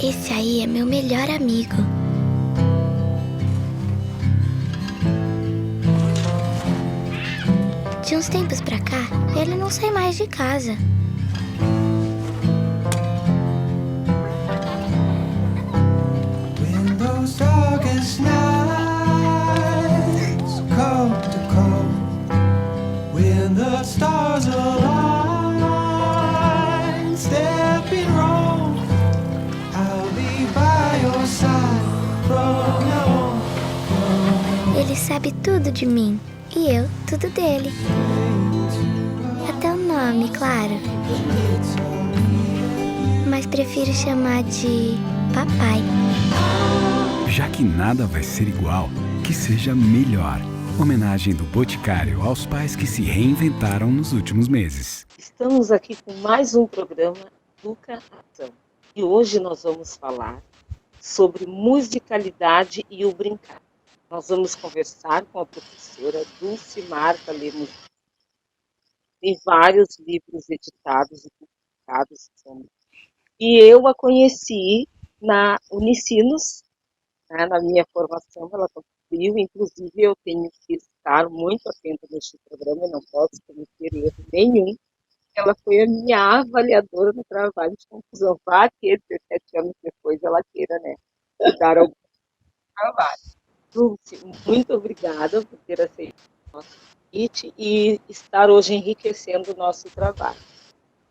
Esse aí é meu melhor amigo. De uns tempos pra cá, ele não sai mais de casa. Those August nights, cold to cold, when the stars align, step in roll, I'll be by your side from now on. Ele sabe tudo de mim e eu tudo dele. Até o nome, claro. Mas prefiro chamar de papai. Já que nada vai ser igual, que seja melhor. Homenagem do Boticário aos pais que se reinventaram nos últimos meses. Estamos aqui com mais um programa Educação. E hoje nós vamos falar sobre musicalidade e o brincar. Nós vamos conversar com a professora Dulcimar Lemos. Tem vários livros editados e publicados. E eu a conheci na Unicinos, né, na minha formação, ela contribuiu, inclusive eu tenho que estar muito atenta neste programa, eu não posso cometer erro nenhum. Ela foi a minha avaliadora no trabalho de conclusão. Vá que 17 anos depois ela queira, né, dar algum trabalho. Dulce, muito obrigada por ter aceito o nosso convite e estar hoje enriquecendo o nosso trabalho.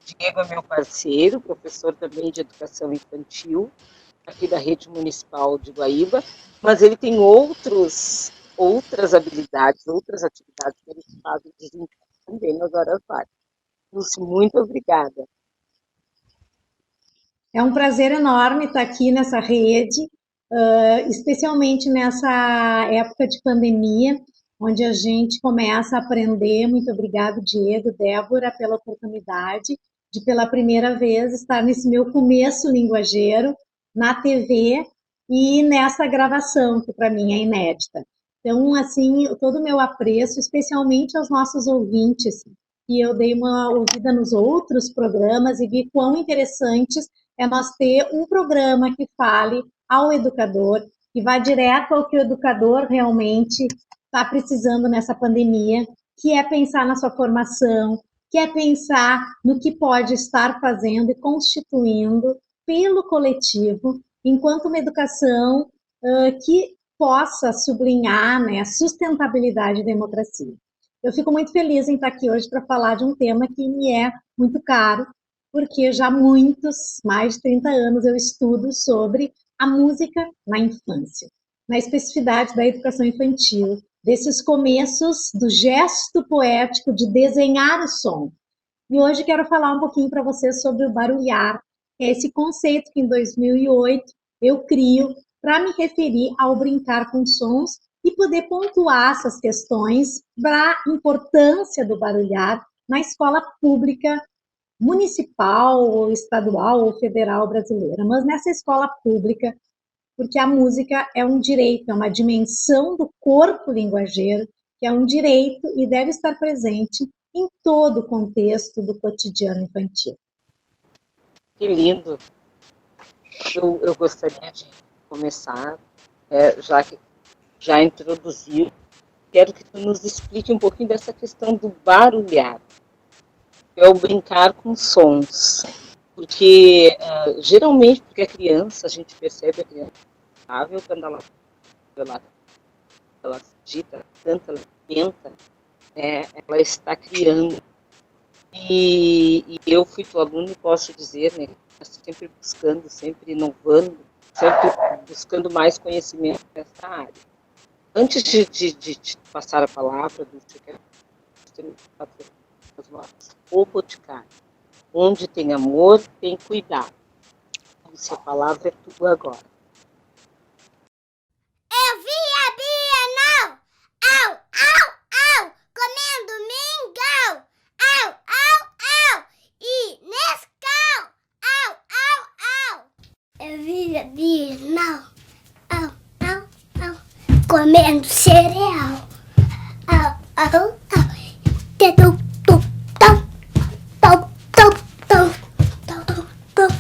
Diego é meu parceiro, professor também de educação infantil, aqui da Rede Municipal de Guaíba, mas ele tem outras habilidades, outras atividades que ele faz e desenvolve também nas horas vagas. Dulce, muito obrigada. É um prazer enorme estar aqui nessa rede, especialmente nessa época de pandemia, onde a gente começa a aprender. Muito obrigado, Diego, Débora, pela oportunidade de, pela primeira vez, estar nesse meu começo linguageiro, na TV e nessa gravação, que para mim é inédita. Então, assim, todo o meu apreço, especialmente aos nossos ouvintes, e eu dei uma ouvida nos outros programas e vi quão interessantes é nós ter um programa que fale ao educador, que vá direto ao que o educador realmente está precisando nessa pandemia, que é pensar na sua formação, que é pensar no que pode estar fazendo e constituindo pelo coletivo, enquanto uma educação que possa sublinhar, né, a sustentabilidade e democracia. Eu fico muito feliz em estar aqui hoje para falar de um tema que me é muito caro, porque já há mais de 30 anos, eu estudo sobre a música na infância, na especificidade da educação infantil, desses começos do gesto poético de desenhar o som. E hoje quero falar um pouquinho para vocês sobre o barulhar, que é esse conceito que em 2008 eu crio para me referir ao brincar com sons e poder pontuar essas questões para a importância do barulhar na escola pública municipal, ou estadual ou federal brasileira, mas nessa escola pública, porque a música é um direito, é uma dimensão do corpo linguageiro, que é um direito e deve estar presente em todo o contexto do cotidiano infantil. Que lindo! Eu gostaria de começar, já que já introduziu, quero que tu nos explique um pouquinho dessa questão do barulhar, que é o brincar com sons, porque geralmente, porque a criança, a gente percebe a criança quando ela digita, canta, ela tenta, ela está criando. E eu fui tua aluna e posso dizer, né, sempre buscando, sempre inovando, sempre buscando mais conhecimento nessa área. Antes de passar a palavra, eu quero o Boticário. Onde tem amor, tem cuidado. Se a palavra é tua agora. Eu vi a Bienal! Au, au, au! Comendo mingau! Au, au, au! E Nescau! Au, au, au! Eu vi a Bienal! Au, au, au! Comendo cereal! Au, au, au! Tetu, tu, tom! Tom, tom, tom! Tom, tom, tom!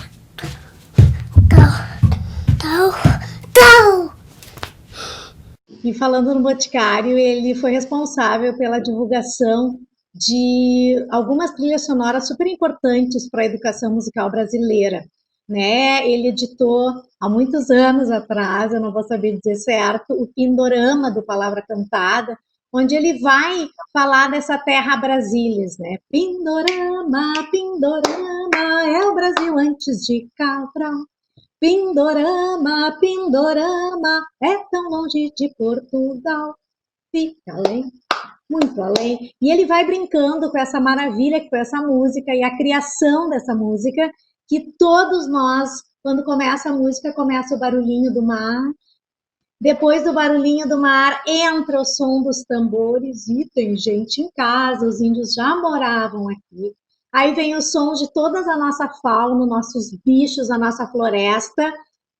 falando no Boticário, ele foi responsável pela divulgação de algumas trilhas sonoras super importantes para a educação musical brasileira, né? Ele editou há muitos anos atrás, eu não vou saber dizer certo, o Pindorama do Palavra Cantada, onde ele vai falar dessa terra Brasília, né? Pindorama, Pindorama, é o Brasil antes de Cabral. Pindorama, Pindorama, é tão longe de Portugal. Fica além, muito além. E ele vai brincando com essa maravilha que foi essa música e a criação dessa música, que todos nós, quando começa a música, começa o barulhinho do mar. Depois do barulhinho do mar, entra o som dos tambores e tem gente em casa, os índios já moravam aqui. Aí vem o som de toda a nossa fauna, nossos bichos, a nossa floresta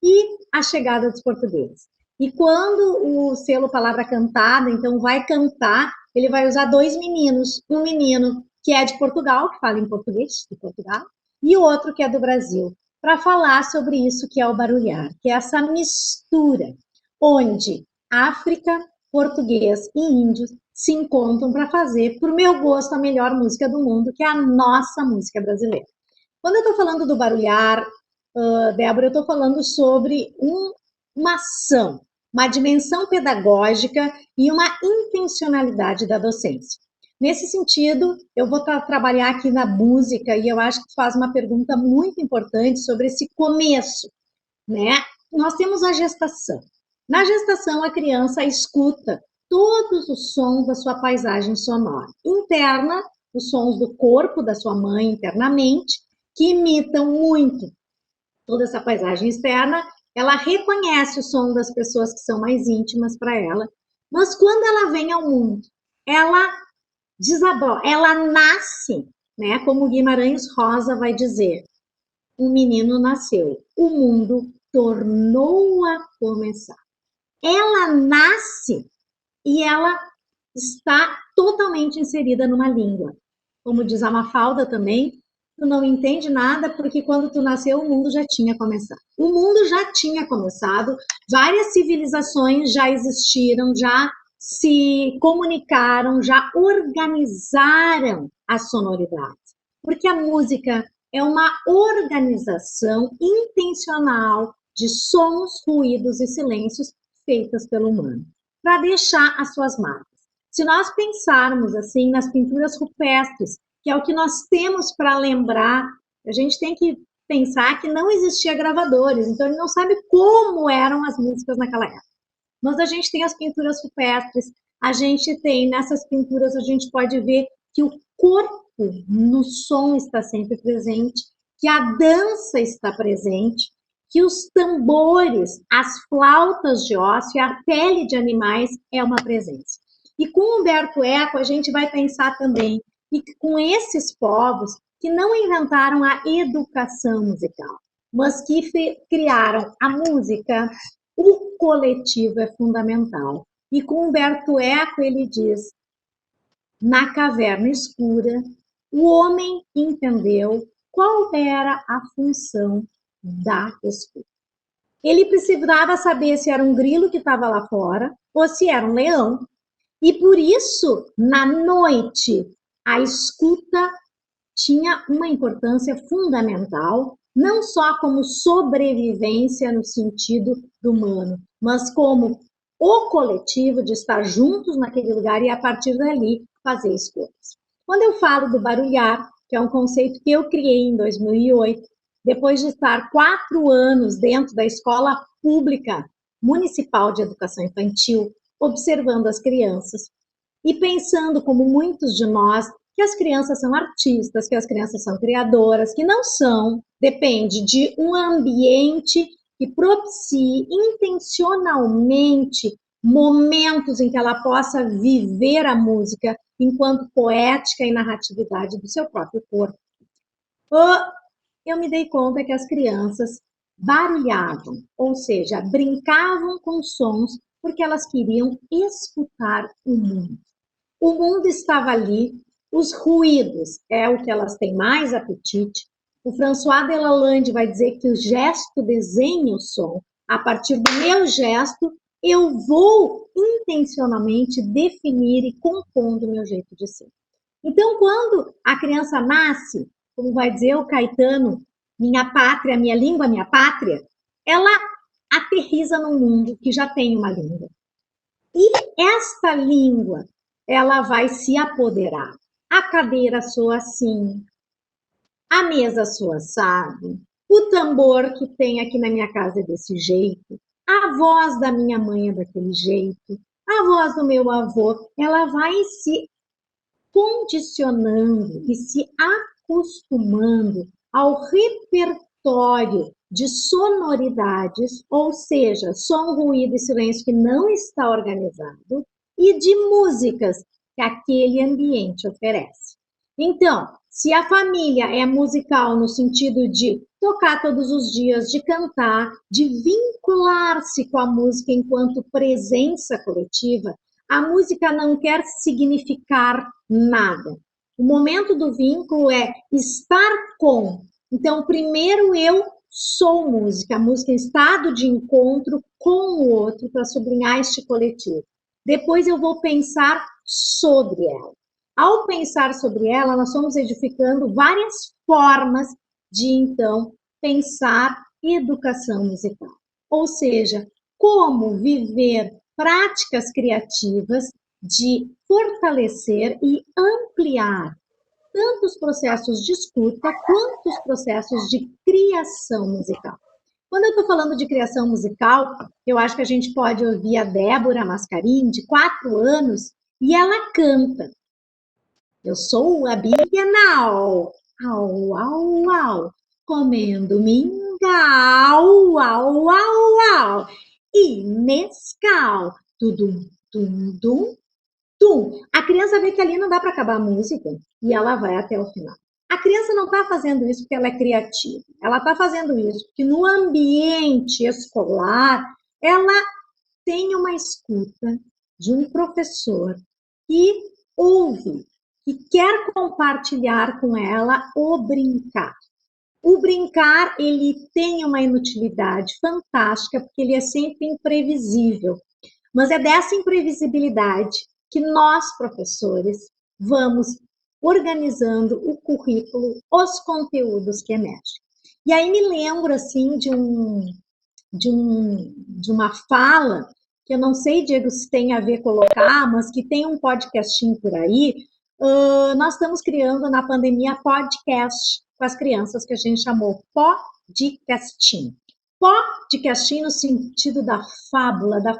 e a chegada dos portugueses. E quando o selo Palavra Cantada, então, vai cantar, ele vai usar dois meninos. Um menino que é de Portugal, que fala em português, de Portugal, e o outro que é do Brasil, para falar sobre isso que é o barulhar, que é essa mistura, onde África, português e índios se encontram para fazer, por meu gosto, a melhor música do mundo, que é a nossa música brasileira. Quando eu estou falando do barulhar, Débora, eu estou falando sobre uma ação, uma dimensão pedagógica e uma intencionalidade da docência. Nesse sentido, eu vou trabalhar aqui na música e eu acho que tu faz uma pergunta muito importante sobre esse começo, né? Nós temos a gestação. Na gestação, a criança escuta todos os sons da sua paisagem sonora. Interna, os sons do corpo da sua mãe internamente, que imitam muito toda essa paisagem externa. Ela reconhece o som das pessoas que são mais íntimas para ela, mas quando ela vem ao mundo, ela desabrocha, ela nasce, né? Como Guimarães Rosa vai dizer, o menino nasceu, o mundo tornou a começar. Ela nasce e ela está totalmente inserida numa língua. Como diz a Mafalda também, tu não entende nada porque quando tu nasceu o mundo já tinha começado. O mundo já tinha começado, várias civilizações já existiram, já se comunicaram, já organizaram as sonoridades. Porque a música é uma organização intencional de sons, ruídos e silêncios feitas pelo humano, para deixar as suas marcas. Se nós pensarmos assim nas pinturas rupestres, que é o que nós temos para lembrar, a gente tem que pensar que não existia gravadores, então ele não sabe como eram as músicas naquela época. Mas a gente tem as pinturas rupestres, a gente tem, nessas pinturas a gente pode ver que o corpo no som está sempre presente, que a dança está presente, que os tambores, as flautas de osso e a pele de animais é uma presença. E com Humberto Eco a gente vai pensar também que com esses povos que não inventaram a educação musical, mas que criaram a música, o coletivo é fundamental. E com Humberto Eco ele diz, na caverna escura, o homem entendeu qual era a função da escuta. Ele precisava saber se era um grilo que estava lá fora ou se era um leão. E por isso, na noite, a escuta tinha uma importância fundamental, não só como sobrevivência no sentido do humano, mas como o coletivo de estar juntos naquele lugar e a partir dali fazer escolhas. Quando eu falo do barulhar, que é um conceito que eu criei em 2008, depois de estar 4 anos dentro da Escola Pública Municipal de Educação Infantil, observando as crianças e pensando, como muitos de nós, que as crianças são artistas, que as crianças são criadoras, que não são, depende de um ambiente que propicie intencionalmente momentos em que ela possa viver a música enquanto poética e narratividade do seu próprio corpo. Eu me dei conta que as crianças barulhavam, ou seja, brincavam com sons porque elas queriam escutar o mundo. O mundo estava ali, os ruídos é o que elas têm mais apetite. O François de Lalande vai dizer que o gesto desenha o som. A partir do meu gesto, eu vou intencionalmente definir e compondo o meu jeito de ser. Então, quando a criança nasce, como vai dizer o Caetano, minha pátria, minha língua, minha pátria, ela aterriza num mundo que já tem uma língua. E esta língua, ela vai se apoderar. A cadeira soa assim, a mesa soa assado, o tambor que tem aqui na minha casa é desse jeito, a voz da minha mãe é daquele jeito, a voz do meu avô, ela vai se condicionando e se acostumando ao repertório de sonoridades, ou seja, som, ruído e silêncio que não está organizado, e de músicas que aquele ambiente oferece. Então, se a família é musical no sentido de tocar todos os dias, de cantar, de vincular-se com a música enquanto presença coletiva, a música não quer significar nada. O momento do vínculo é estar com. Então, primeiro eu sou música, a música em estado de encontro com o outro para sublinhar este coletivo. Depois eu vou pensar sobre ela. Ao pensar sobre ela, nós vamos edificando várias formas de, então, pensar educação musical. Ou seja, como viver práticas criativas de fortalecer e ampliar tanto os processos de escuta quanto os processos de criação musical. Quando eu estou falando de criação musical, eu acho que a gente pode ouvir a Débora Mascarim, de 4 anos, e ela canta. Eu sou a Bienal, au, au, au, comendo mingau, au, au, au, e Nescau, tudum, tum, dum, tum. A criança vê que ali não dá para acabar a música e ela vai até o final. A criança não está fazendo isso porque ela é criativa. Ela está fazendo isso porque no ambiente escolar ela tem uma escuta de um professor que ouve, que quer compartilhar com ela o brincar. O brincar, ele tem uma inutilidade fantástica, porque ele é sempre imprevisível. Mas é dessa imprevisibilidade que nós, professores, vamos organizando o currículo, os conteúdos que emergem. E aí me lembro, assim, de uma fala, que eu não sei, Diego, se tem a ver colocar, mas que tem um podcastinho por aí. Nós estamos criando na pandemia podcast com as crianças, que a gente chamou podcastinho. Podcastinho no sentido da fábula, da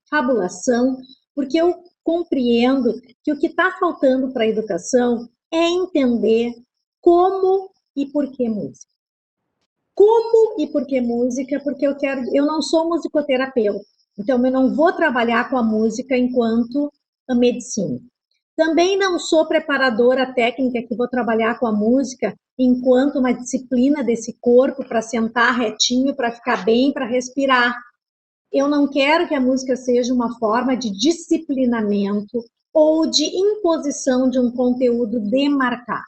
fabulação, porque eu compreendo que o que está faltando para a educação é entender como e por que música. Como e por que música? Porque eu não sou musicoterapeuta, então eu não vou trabalhar com a música enquanto a medicina. Também não sou preparadora técnica que vou trabalhar com a música enquanto uma disciplina desse corpo para sentar retinho, para ficar bem, para respirar. Eu não quero que a música seja uma forma de disciplinamento ou de imposição de um conteúdo demarcado.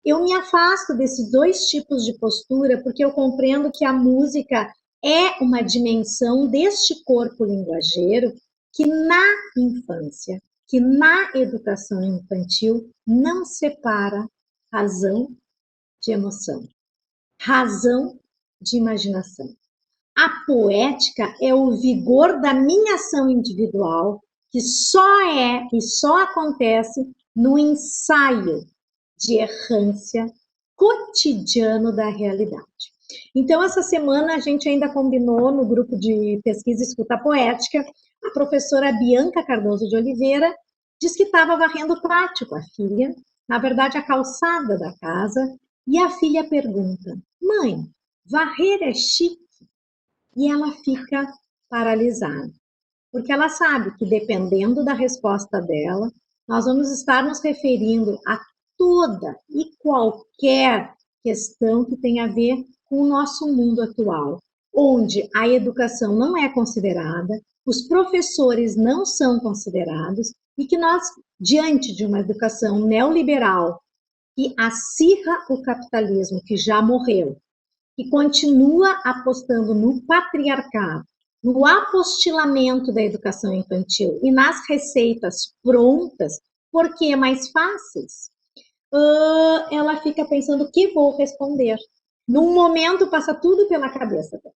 Eu me afasto desses dois tipos de postura porque eu compreendo que a música é uma dimensão deste corpo linguageiro que na infância, que na educação infantil não separa razão de emoção, razão de imaginação. A poética é o vigor da minha ação individual, que só é e só acontece no ensaio de errância cotidiano da realidade. Então, essa semana a gente ainda combinou no grupo de pesquisa e escuta poética, a professora Bianca Cardoso de Oliveira diz que estava varrendo o pátio com a filha, na verdade a calçada da casa, e a filha pergunta: mãe, varrer é chique? E ela fica paralisada, porque ela sabe que dependendo da resposta dela, nós vamos estar nos referindo a toda e qualquer questão que tenha a ver com o nosso mundo atual, onde a educação não é considerada, os professores não são considerados e que nós, diante de uma educação neoliberal que acirra o capitalismo, que já morreu, que continua apostando no patriarcado, no apostilamento da educação infantil e nas receitas prontas, porque é mais fáceis, ela fica pensando o que vou responder. Num momento passa tudo pela cabeça dela.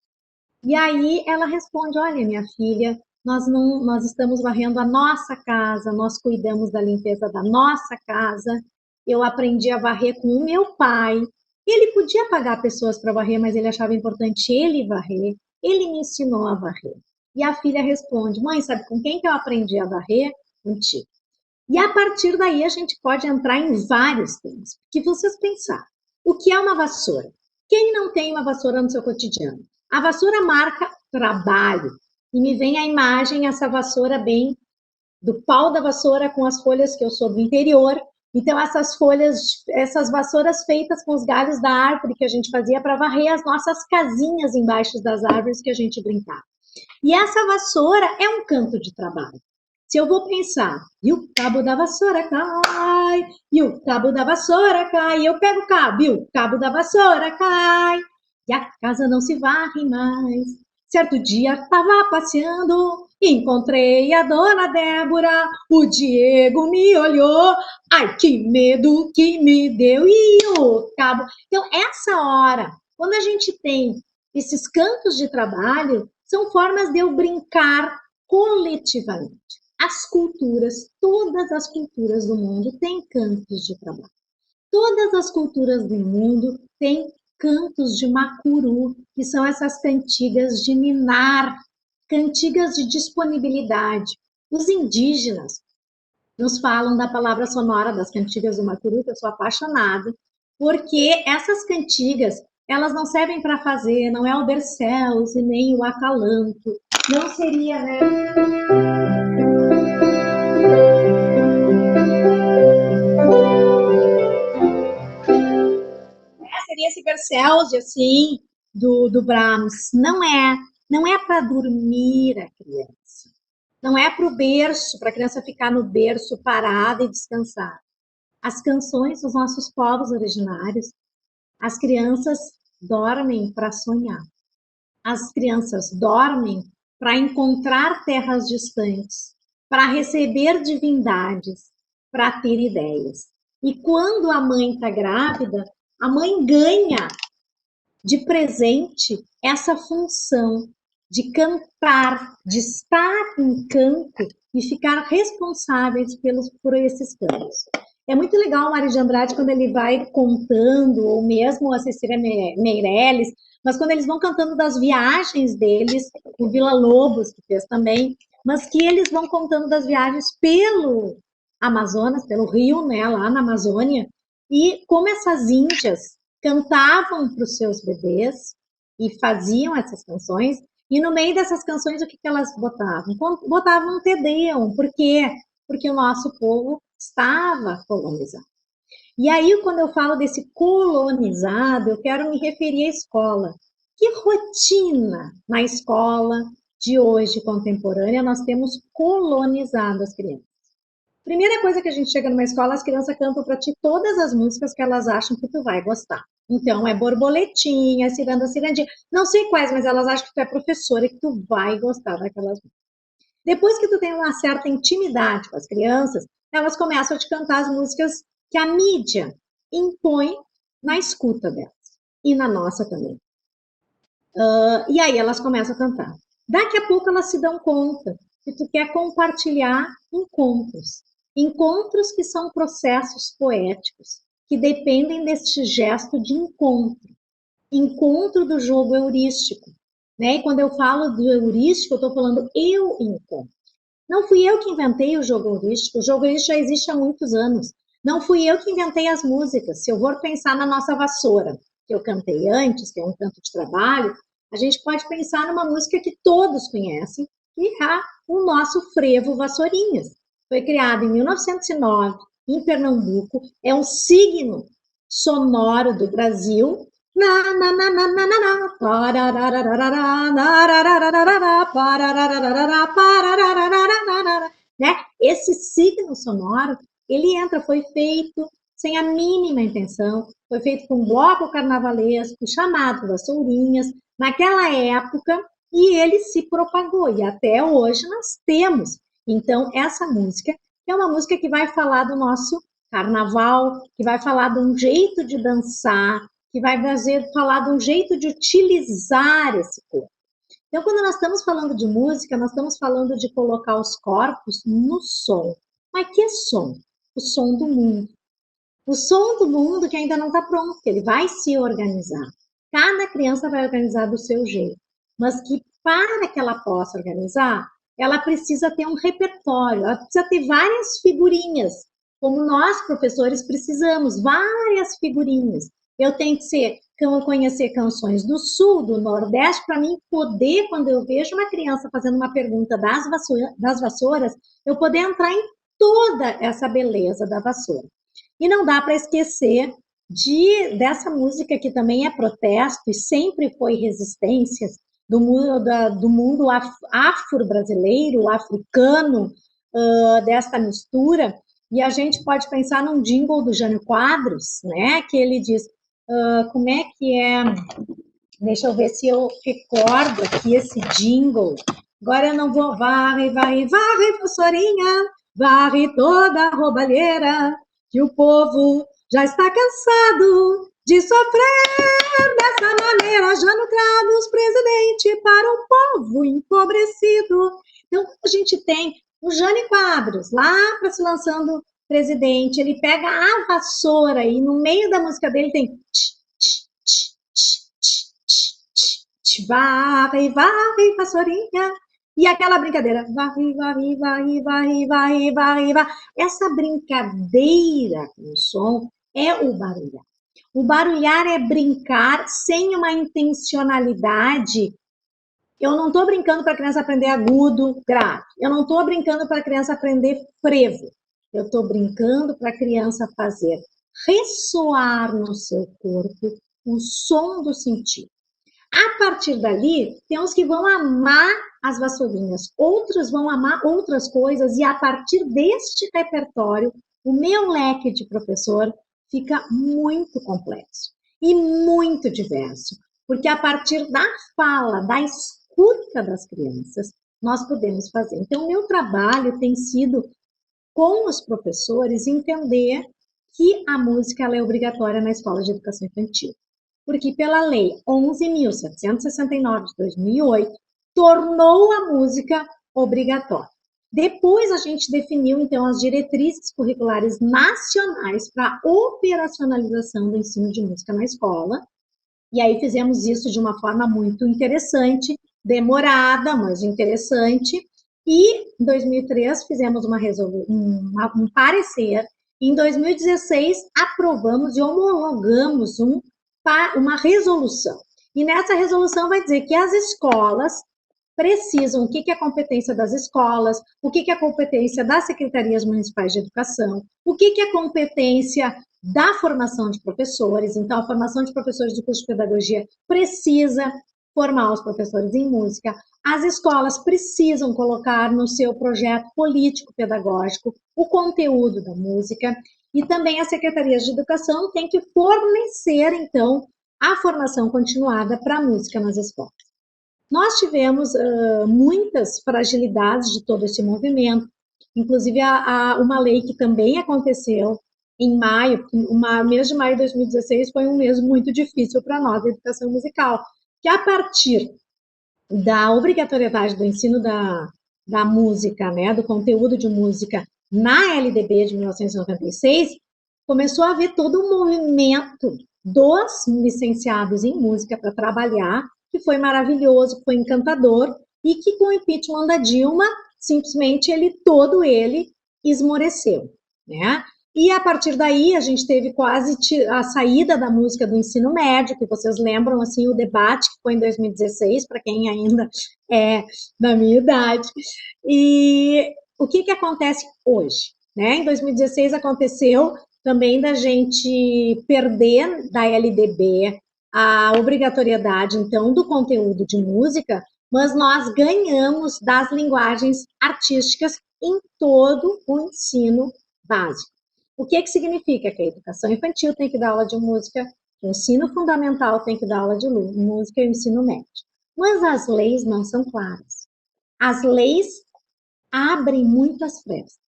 E aí ela responde: olha, minha filha, nós estamos varrendo a nossa casa, nós cuidamos da limpeza da nossa casa. Eu aprendi a varrer com o meu pai. Ele podia pagar pessoas para varrer, mas ele achava importante ele varrer. Ele me ensinou a varrer. E a filha responde: mãe, sabe com quem que eu aprendi a varrer? Contigo. E a partir daí a gente pode entrar em vários temas. Que vocês pensar, o que é uma vassoura? Quem não tem uma vassoura no seu cotidiano? A vassoura marca trabalho. E me vem a imagem, essa vassoura bem do pau da vassoura com as folhas, que eu sou do interior. Então essas folhas, essas vassouras feitas com os galhos da árvore que a gente fazia para varrer as nossas casinhas embaixo das árvores que a gente brincava. E essa vassoura é um canto de trabalho. Se eu vou pensar, e o cabo da vassoura cai, e o cabo da vassoura cai, eu pego o cabo, e o cabo da vassoura cai, e a casa não se varre mais. Certo dia estava passeando, encontrei a dona Débora, o Diego me olhou, ai que medo que me deu, e o cabo. Então essa hora, quando a gente tem esses cantos de trabalho, são formas de eu brincar coletivamente. As culturas, todas as culturas do mundo têm cantos de trabalho. Todas as culturas do mundo têm cantos de macuru, que são essas cantigas de ninar, cantigas de disponibilidade. Os indígenas nos falam da palavra sonora das cantigas do macuru, que eu sou apaixonada, porque essas cantigas, elas não servem para fazer, não é o Berceus e nem o acalanto, não seria, né? Seria esse Berceus, assim, do Brahms. Não é para dormir a criança. Não é para o berço, para a criança ficar no berço parada e descansar. As canções dos nossos povos originários, as crianças dormem para sonhar. As crianças dormem para encontrar terras distantes, para receber divindades, para ter ideias. E quando a mãe está grávida, a mãe ganha de presente essa função de cantar, de estar em campo e ficar responsáveis por esses cantos. É muito legal o Mário de Andrade quando ele vai contando, ou mesmo a Cecília Meirelles, mas quando eles vão cantando das viagens deles, o Vila Lobos, que fez também, mas que eles vão contando das viagens pelo Amazonas, pelo rio, né, lá na Amazônia, e como essas índias cantavam para os seus bebês e faziam essas canções, e no meio dessas canções o que elas botavam? Botavam um Te Deum. Por quê? Porque o nosso povo estava colonizado. E aí, quando eu falo desse colonizado, eu quero me referir à escola. Que rotina na escola de hoje, contemporânea, nós temos colonizado as crianças? Primeira coisa que a gente chega numa escola, as crianças cantam para ti todas as músicas que elas acham que tu vai gostar. Então, é borboletinha, é ciranda, cirandinha, não sei quais, mas elas acham que tu é professora e que tu vai gostar daquelas músicas. Depois que tu tem uma certa intimidade com as crianças, elas começam a te cantar as músicas que a mídia impõe na escuta delas. E na nossa também. E aí elas começam a cantar. Daqui a pouco elas se dão conta que tu quer compartilhar encontros. Encontros que são processos poéticos, que dependem deste gesto de encontro. Encontro do jogo heurístico. Né? E quando eu falo do heurístico, eu estou falando eu encontro. Não fui eu que inventei o jogo heurístico já existe há muitos anos. Não fui eu que inventei as músicas. Se eu for pensar na nossa vassoura, que eu cantei antes, que é um canto de trabalho, a gente pode pensar numa música que todos conhecem, que é o nosso frevo Vassourinhas. Foi criado em 1909, em Pernambuco, é um signo sonoro do Brasil. Né? Esse signo sonoro, ele foi feito sem a mínima intenção, foi feito com um bloco carnavalesco chamado Vassourinhas. Naquela época, e ele se propagou, e até hoje nós temos. Então, essa música é uma música que vai falar do nosso carnaval, que vai falar de um jeito de dançar, que vai falar de um jeito de utilizar esse corpo. Então, quando nós estamos falando de música, nós estamos falando de colocar os corpos no som. Mas que som? O som do mundo. O som do mundo que ainda não está pronto, que ele vai se organizar. Cada criança vai organizar do seu jeito. Mas que para que ela possa organizar, ela precisa ter um repertório, ela precisa ter várias figurinhas, como nós, professores, precisamos, várias figurinhas. Eu tenho que conhecer canções do Sul, do Nordeste, para mim poder, quando eu vejo uma criança fazendo uma pergunta das vassouras, eu poder entrar em toda essa beleza da vassoura. E não dá para esquecer dessa música que também é protesto e sempre foi resistência do mundo afro-brasileiro, africano, desta mistura. E a gente pode pensar num jingle do Jânio Quadros, né? Que ele diz, como é que é? Deixa eu ver se eu recordo aqui esse jingle. Agora eu não vou. Varre, varre, varre, vassourinha, varre toda a roubalheira, que o povo já está cansado de sofrer dessa maneira. Jânio Quadros, presidente para o povo empobrecido. Então, a gente tem o Jânio Quadros, lá para se lançando presidente, ele pega a vassoura e no meio da música dele tem varre, varre, vassourinha. E aquela brincadeira, varre, varre, varre, varre, varre, varre, varre. Essa brincadeira com o som é o barulhar. O barulhar é brincar sem uma intencionalidade. Eu não estou brincando para a criança aprender agudo, grave. Eu não estou brincando para a criança aprender frevo. Eu estou brincando para a criança fazer ressoar no seu corpo o som do sentido. A partir dali, tem uns que vão amar as vassourinhas, outros vão amar outras coisas, e a partir deste repertório, o meu leque de professor fica muito complexo e muito diverso, porque a partir da fala, da escuta das crianças, nós podemos fazer. Então, o meu trabalho tem sido, com os professores, entender que a música ela é obrigatória na escola de educação infantil. Porque pela Lei 11.769 de 2008, tornou a música obrigatória. Depois a gente definiu, então, as diretrizes curriculares nacionais para a operacionalização do ensino de música na escola, e aí fizemos isso de uma forma muito interessante, demorada, mas interessante, e em 2003 fizemos um parecer, e em 2016 aprovamos e homologamos uma resolução. E nessa resolução vai dizer que as escolas precisam, o que é a competência das escolas, o que é a competência das secretarias municipais de educação, o que é a competência da formação de professores. Então, a formação de professores do curso de pedagogia precisa formar os professores em música. As escolas precisam colocar no seu projeto político-pedagógico o conteúdo da música, e também as secretarias de educação têm que fornecer, então, a formação continuada para a música nas escolas. Nós tivemos muitas fragilidades de todo esse movimento, inclusive uma lei que também aconteceu em maio, mês de maio de 2016 foi um mês muito difícil para nós, da educação musical, que a partir da obrigatoriedade do ensino da música, né, do conteúdo de música na LDB de 1996, começou a haver todo um movimento dos licenciados em música para trabalhar, que foi maravilhoso, que foi encantador, e que com o impeachment da Dilma, simplesmente todo ele esmoreceu, né? E a partir daí a gente teve quase a saída da música do ensino médio, que vocês lembram assim o debate que foi em 2016, para quem ainda é da minha idade. E o que acontece hoje, né? Em 2016 aconteceu também da gente perder da LDB a obrigatoriedade, então, do conteúdo de música, mas nós ganhamos das linguagens artísticas em todo o ensino básico. O que significa? Que a educação infantil tem que dar aula de música, o ensino fundamental tem que dar aula de música e o ensino médio. Mas as leis não são claras. As leis abrem muitas frestas.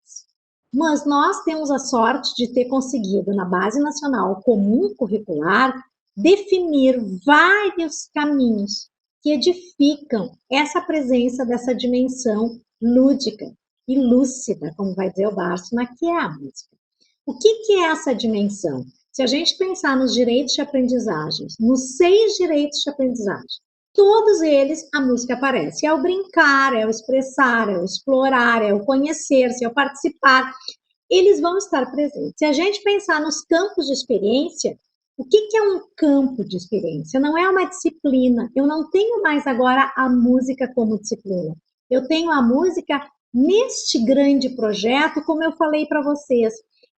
Mas nós temos a sorte de ter conseguido, na Base Nacional Comum Curricular, definir vários caminhos que edificam essa presença dessa dimensão lúdica e lúcida, como vai dizer o Bárcena, que é a música. O que é essa dimensão? Se a gente pensar nos direitos de aprendizagem, nos 6 direitos de aprendizagem, todos eles a música aparece. É o brincar, é o expressar, é o explorar, é o conhecer-se, é o participar. Eles vão estar presentes. Se a gente pensar nos campos de experiência, o que é um campo de experiência? Não é uma disciplina. Eu não tenho mais agora a música como disciplina. Eu tenho a música neste grande projeto, como eu falei para vocês.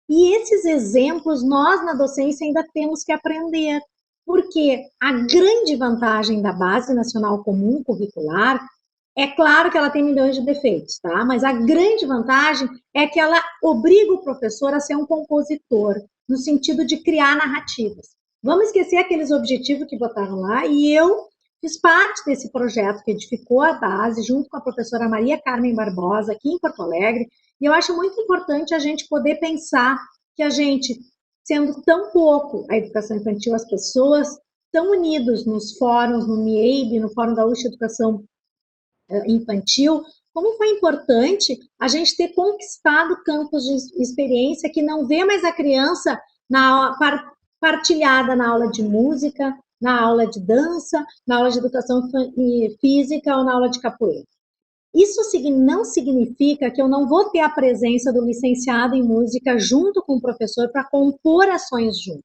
E esses exemplos nós na docência ainda temos que aprender. Porque a grande vantagem da Base Nacional Comum Curricular, é claro que ela tem milhões de defeitos, tá? Mas a grande vantagem é que ela obriga o professor a ser um compositor, no sentido de criar narrativas. Vamos esquecer aqueles objetivos que botaram lá, e eu fiz parte desse projeto que edificou a base, junto com a professora Maria Carmen Barbosa, aqui em Porto Alegre, e eu acho muito importante a gente poder pensar que a gente, sendo tão pouco a educação infantil, as pessoas tão unidos nos fóruns, no MIEIB, no Fórum Gaúcho de Educação Infantil, como foi importante a gente ter conquistado campos de experiência que não vê mais a criança partilhada na aula de música, na aula de dança, na aula de educação física ou na aula de capoeira. Isso não significa que eu não vou ter a presença do licenciado em música junto com o professor para compor ações juntos.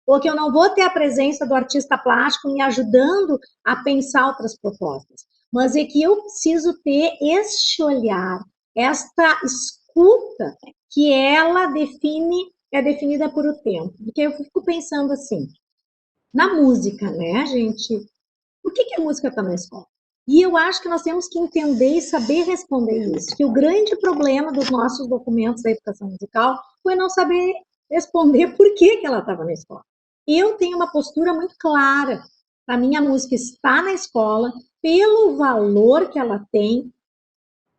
Ou que eu não vou ter a presença do artista plástico me ajudando a pensar outras propostas. Mas é que eu preciso ter este olhar, esta escuta, que ela é definida por o tempo. Porque eu fico pensando assim, na música, né, gente? Por que a música está na escola? E eu acho que nós temos que entender e saber responder isso. Que o grande problema dos nossos documentos da educação musical foi não saber responder por que ela estava na escola. Eu tenho uma postura muito clara. A minha música está na escola pelo valor que ela tem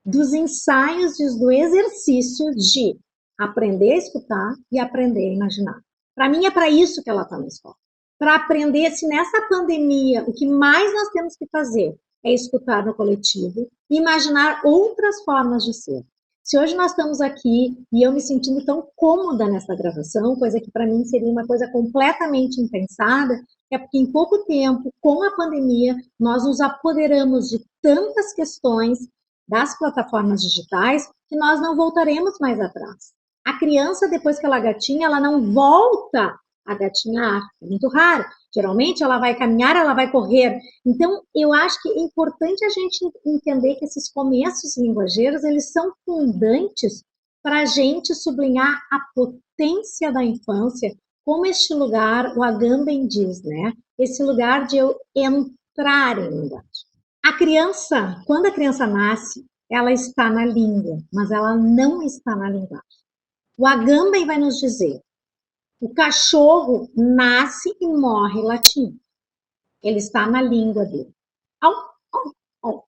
dos ensaios, do exercício de aprender a escutar e aprender a imaginar. Para mim é para isso que ela está na escola. Para aprender, se nessa pandemia o que mais nós temos que fazer é escutar no coletivo e imaginar outras formas de ser. Se hoje nós estamos aqui e eu me sentindo tão cômoda nessa gravação, coisa que para mim seria uma coisa completamente impensada, é porque em pouco tempo, com a pandemia, nós nos apoderamos de tantas questões das plataformas digitais que nós não voltaremos mais atrás. A criança, depois que ela gatinha, ela não volta a gatinhar, é muito raro. Geralmente ela vai caminhar, ela vai correr. Então, eu acho que é importante a gente entender que esses começos linguageiros, eles são fundantes para a gente sublinhar a potência da infância, como este lugar, o Agamben diz, né? Esse lugar de eu entrar em linguagem. A criança, quando a criança nasce, ela está na língua, mas ela não está na linguagem. O Agamben vai nos dizer, o cachorro nasce e morre latindo. Ele está na língua dele. Au, au, au.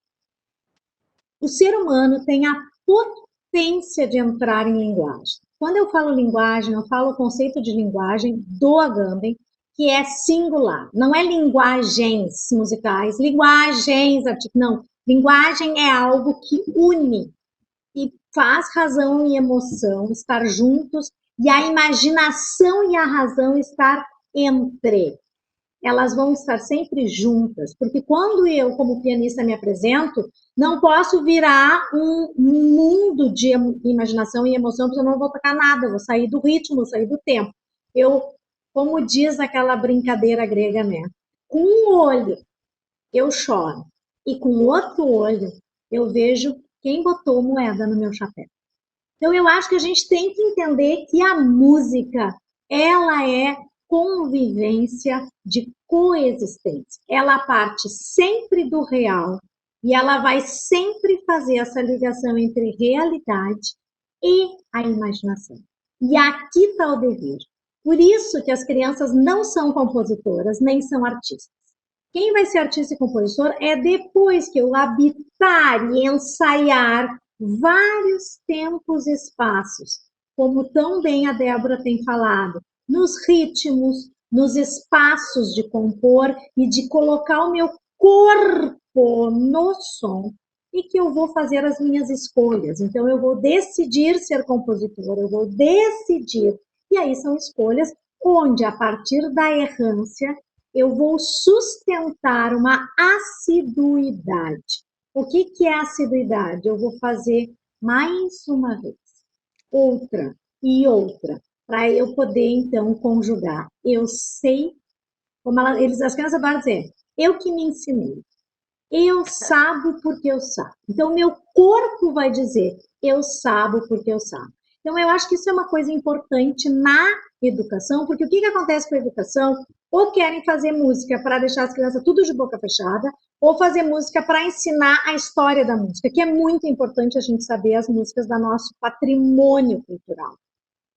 O ser humano tem a potência de entrar em linguagem. Quando eu falo linguagem, eu falo o conceito de linguagem do Agamben, que é singular. Não é linguagens musicais, linguagens, não. Linguagem é algo que une e faz razão e emoção estar juntos e a imaginação e a razão estar entre. Elas vão estar sempre juntas, porque quando eu, como pianista, me apresento, não posso virar um mundo de imaginação e emoção, porque eu não vou tocar nada, eu vou sair do ritmo, vou sair do tempo. Eu, como diz aquela brincadeira grega, né? Com um olho eu choro, e com o outro olho eu vejo quem botou moeda no meu chapéu. Então, eu acho que a gente tem que entender que a música, ela é convivência de coexistência. Ela parte sempre do real e ela vai sempre fazer essa ligação entre realidade e a imaginação. E aqui está o dever. Por isso que as crianças não são compositoras, nem são artistas. Quem vai ser artista e compositor é depois que eu habitar e ensaiar vários tempos e espaços, como tão bem a Débora tem falado, nos ritmos, nos espaços de compor e de colocar o meu corpo no som, e que eu vou fazer as minhas escolhas. Então, eu vou decidir ser compositor, eu vou decidir. E aí são escolhas onde, a partir da errância, eu vou sustentar uma assiduidade. O que é assiduidade? Eu vou fazer mais uma vez, outra e outra, para eu poder, então, conjugar. Eu sei, como as crianças adoram dizer, eu que me ensinei. Eu sabo porque eu sabo. Então, meu corpo vai dizer, eu sabo porque eu sabo. Então, eu acho que isso é uma coisa importante na educação, porque o que acontece com a educação? Ou querem fazer música para deixar as crianças tudo de boca fechada, ou fazer música para ensinar a história da música, que é muito importante a gente saber as músicas do nosso patrimônio cultural.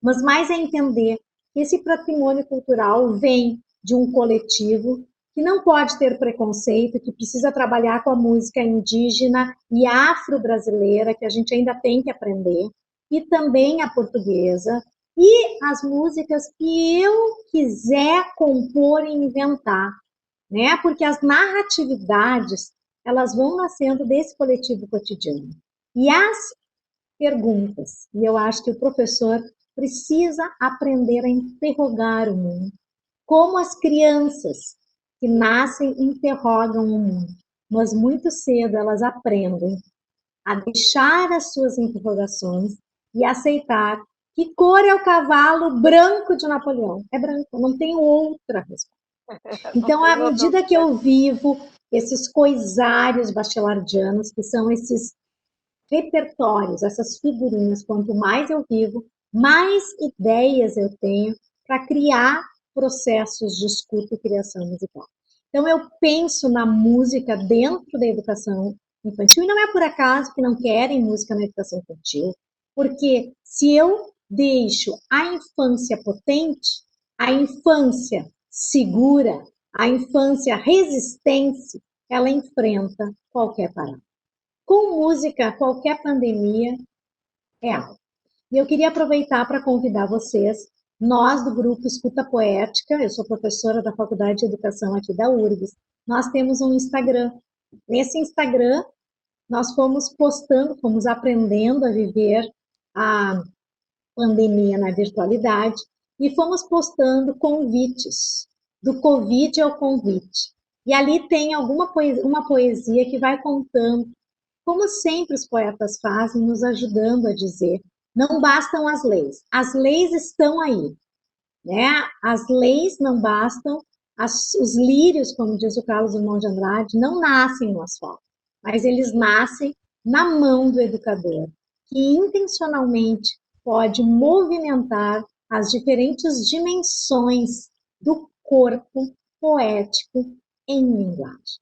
Mas mais é entender que esse patrimônio cultural vem de um coletivo que não pode ter preconceito, que precisa trabalhar com a música indígena e afro-brasileira, que a gente ainda tem que aprender, e também a portuguesa, e as músicas que eu quiser compor e inventar, né? Porque as narratividades, elas vão nascendo desse coletivo cotidiano. E as perguntas, e eu acho que o professor precisa aprender a interrogar o mundo, como as crianças que nascem interrogam o mundo, mas muito cedo elas aprendem a deixar as suas interrogações e aceitar que cor é o cavalo branco de Napoleão. É branco, não tem outra resposta. Então, à medida que eu vivo esses coisários bachelardianos, que são esses repertórios, essas figurinhas, quanto mais eu vivo, mais ideias eu tenho para criar processos de escuta e criação musical. Então, eu penso na música dentro da educação infantil, e não é por acaso que não querem música na educação infantil, porque se eu deixo a infância potente, a infância segura, a infância resistente, ela enfrenta qualquer parada. Com música, qualquer pandemia é algo. E eu queria aproveitar para convidar vocês, nós do grupo Escuta Poética, eu sou professora da Faculdade de Educação aqui da URGS, nós temos um Instagram. Nesse Instagram, nós fomos postando, fomos aprendendo a viver a pandemia na virtualidade e fomos postando convites, do Covid ao convite. E ali tem uma poesia que vai contando, como sempre os poetas fazem, nos ajudando a dizer, não bastam as leis estão aí, né? As leis não bastam, os lírios, como diz o Carlos Drummond de Andrade, não nascem no asfalto, mas eles nascem na mão do educador, que intencionalmente pode movimentar as diferentes dimensões do corpo poético em linguagem.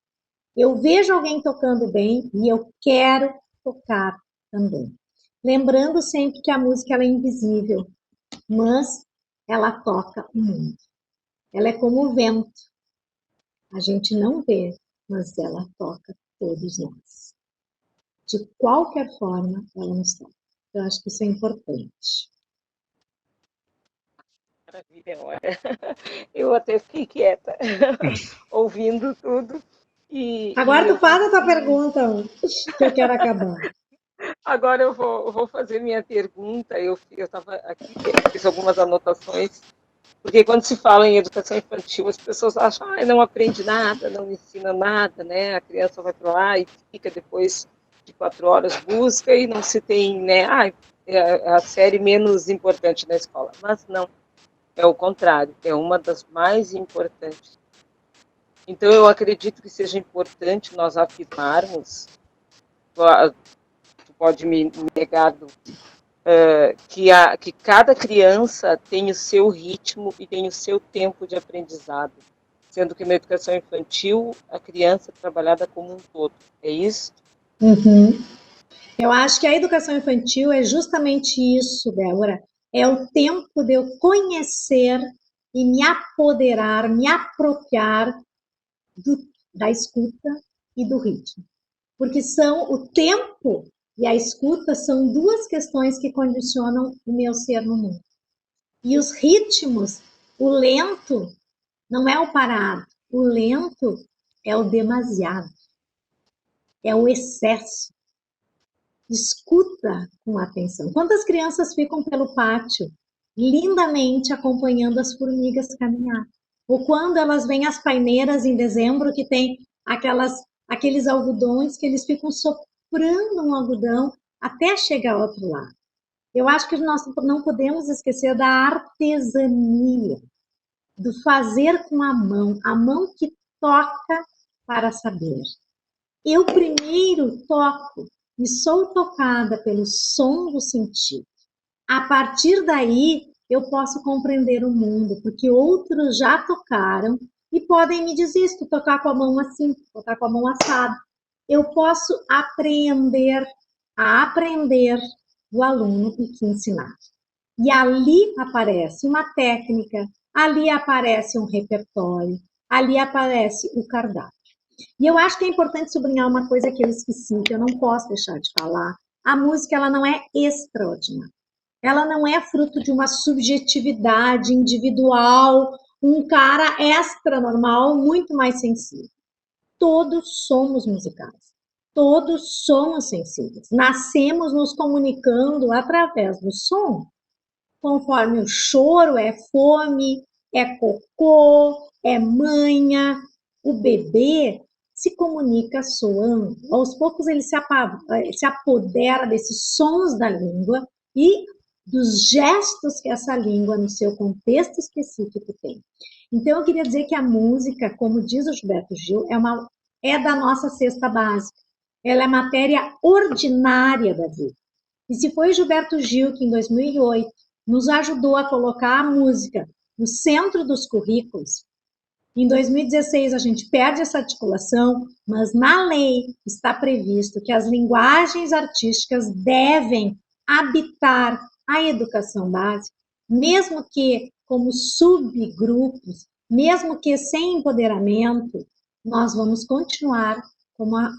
Eu vejo alguém tocando bem e eu quero tocar também. Lembrando sempre que a música ela é invisível, mas ela toca o mundo. Ela é como o vento. A gente não vê, mas ela toca todos nós. De qualquer forma, ela nos toca. Eu acho que isso é importante. Maravilha, olha. Eu até fiquei quieta, ouvindo tudo. Agora tu faz a tua pergunta, que eu quero acabar. Agora eu vou fazer minha pergunta. Eu estava aqui, fiz algumas anotações, porque quando se fala em educação infantil, as pessoas acham que não aprende nada, não ensina nada, né? A criança vai para lá e fica depois de 4 horas, busca e não se tem, né? É a série menos importante na escola. Mas não, é o contrário, é uma das mais importantes. Então, eu acredito que seja importante nós afirmarmos, tu pode me negar, que cada criança tem o seu ritmo e tem o seu tempo de aprendizado, sendo que na educação infantil, a criança é trabalhada como um todo. É isso? Uhum. Eu acho que a educação infantil é justamente isso, Débora. É o tempo de eu conhecer e me apoderar, me apropriar da escuta e do ritmo. Porque são o tempo e a escuta são duas questões que condicionam o meu ser no mundo. E os ritmos, o lento não é o parado, o lento é o demasiado, é o excesso. Escuta com atenção. Quantas crianças ficam pelo pátio, lindamente acompanhando as formigas caminhar? Ou quando elas vêm às paineiras em dezembro, que tem aqueles algodões que eles ficam soprando um algodão até chegar ao outro lado. Eu acho que nós não podemos esquecer da artesania, do fazer com a mão que toca para saber. Eu primeiro toco e sou tocada pelo som do sentido. A partir daí, eu posso compreender o mundo, porque outros já tocaram e podem me dizer se tu tocar com a mão assim, tocar com a mão assada. Eu posso aprender do aluno e que ensinar. E ali aparece uma técnica, ali aparece um repertório, ali aparece o cardápio. E eu acho que é importante sublinhar uma coisa que eu esqueci, que eu não posso deixar de falar. A música, ela não é extraordinária. Ela não é fruto de uma subjetividade individual, um cara extra normal, muito mais sensível. Todos somos musicais. Todos somos sensíveis. Nascemos nos comunicando através do som. Conforme o choro é fome, é cocô, é manha. O bebê se comunica soando. Aos poucos ele se apodera desses sons da língua e dos gestos que essa língua, no seu contexto específico, tem. Então, eu queria dizer que a música, como diz o Gilberto Gil, é da nossa cesta básica. Ela é matéria ordinária da vida. E se foi Gilberto Gil que, em 2008, nos ajudou a colocar a música no centro dos currículos, em 2016 a gente perde essa articulação, mas na lei está previsto que as linguagens artísticas devem habitar a educação básica, mesmo que como subgrupos, mesmo que sem empoderamento, nós vamos continuar, como a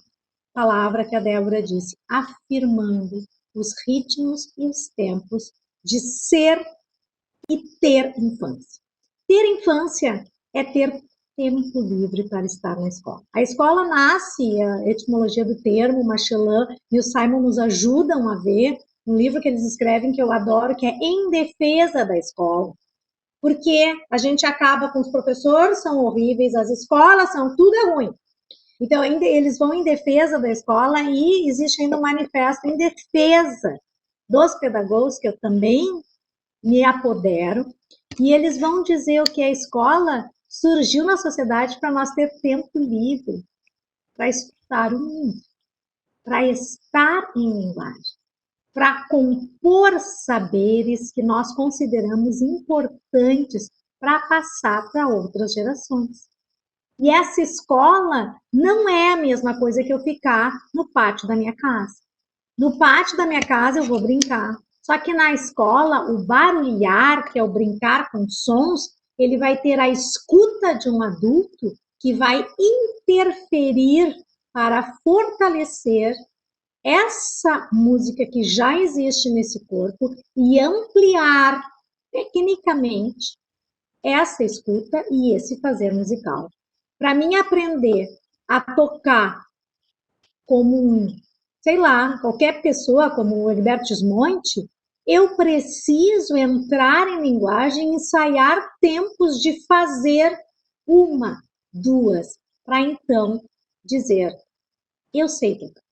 palavra que a Débora disse, afirmando os ritmos e os tempos de ser e ter infância. Ter infância é ter tempo livre para estar na escola. A escola nasce, a etimologia do termo, Machelan e o Simon nos ajudam a ver, um livro que eles escrevem que eu adoro, que é Em Defesa da Escola. Porque a gente acaba com os professores, são horríveis, as escolas são, tudo é ruim. Então, eles vão em defesa da escola e existe ainda um manifesto em defesa dos pedagogos, que eu também me apodero, e eles vão dizer o que a escola surgiu na sociedade para nós ter tempo livre, para escutar o mundo, para estar em linguagem, para compor saberes que nós consideramos importantes para passar para outras gerações. E essa escola não é a mesma coisa que eu ficar no pátio da minha casa. No pátio da minha casa eu vou brincar. Só que na escola, o barulhar, que é o brincar com sons, ele vai ter a escuta de um adulto que vai interferir para fortalecer essa música que já existe nesse corpo e ampliar tecnicamente essa escuta e esse fazer musical. Para mim, aprender a tocar como sei lá, qualquer pessoa, como o Herberto Gismonti, eu preciso entrar em linguagem e ensaiar tempos de fazer uma, duas, para então dizer, eu sei tocar.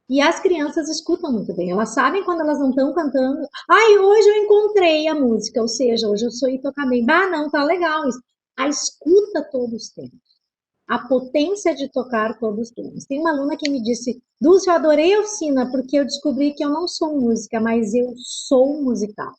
E as crianças escutam muito bem, elas sabem quando elas não estão cantando, hoje eu encontrei a música, ou seja, hoje eu sei tocar bem. Não, tá legal isso. A escuta todos os tempos. A potência de tocar todos os tempos. Tem uma aluna que me disse, Dulce, eu adorei a oficina, porque eu descobri que eu não sou música, mas eu sou musical.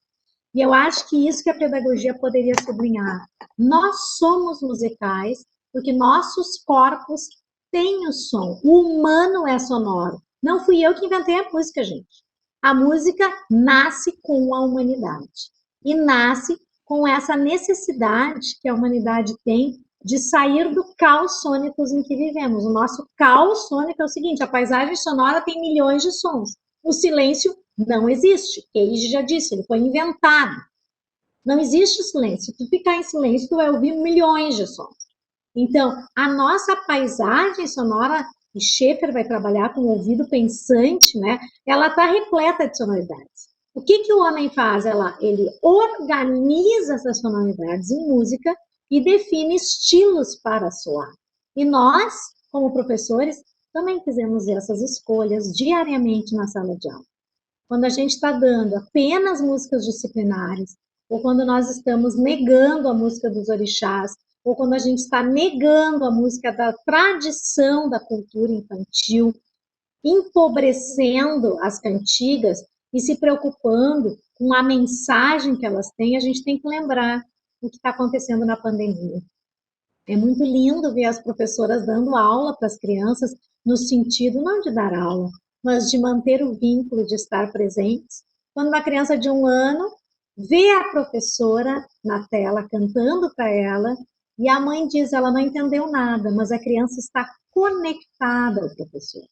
E eu acho que isso que a pedagogia poderia sublinhar. Nós somos musicais, porque nossos corpos têm o som. O humano é sonoro. Não fui eu que inventei a música, gente. A música nasce com a humanidade. E nasce com essa necessidade que a humanidade tem de sair do caos sônico em que vivemos. O nosso caos sônico é o seguinte: a paisagem sonora tem milhões de sons. O silêncio não existe. Cage já disse, ele foi inventado. Não existe silêncio. Se tu ficar em silêncio, tu vai ouvir milhões de sons. Então, a nossa paisagem sonora, e Schaeffer vai trabalhar com o ouvido pensante, né? Ela está repleta de sonoridades. O que o homem faz? Ele organiza essas sonoridades em música e define estilos para soar. E nós, como professores, também fizemos essas escolhas diariamente na sala de aula. Quando a gente está dando apenas músicas disciplinares, ou quando nós estamos negando a música dos orixás, ou quando a gente está negando a música da tradição da cultura infantil, empobrecendo as cantigas e se preocupando com a mensagem que elas têm, a gente tem que lembrar o que está acontecendo na pandemia. É muito lindo ver as professoras dando aula para as crianças, no sentido não de dar aula, mas de manter o vínculo, de estar presentes. Quando uma criança de 1 ano vê a professora na tela cantando para ela, e a mãe diz, ela não entendeu nada, mas a criança está conectada ao professor.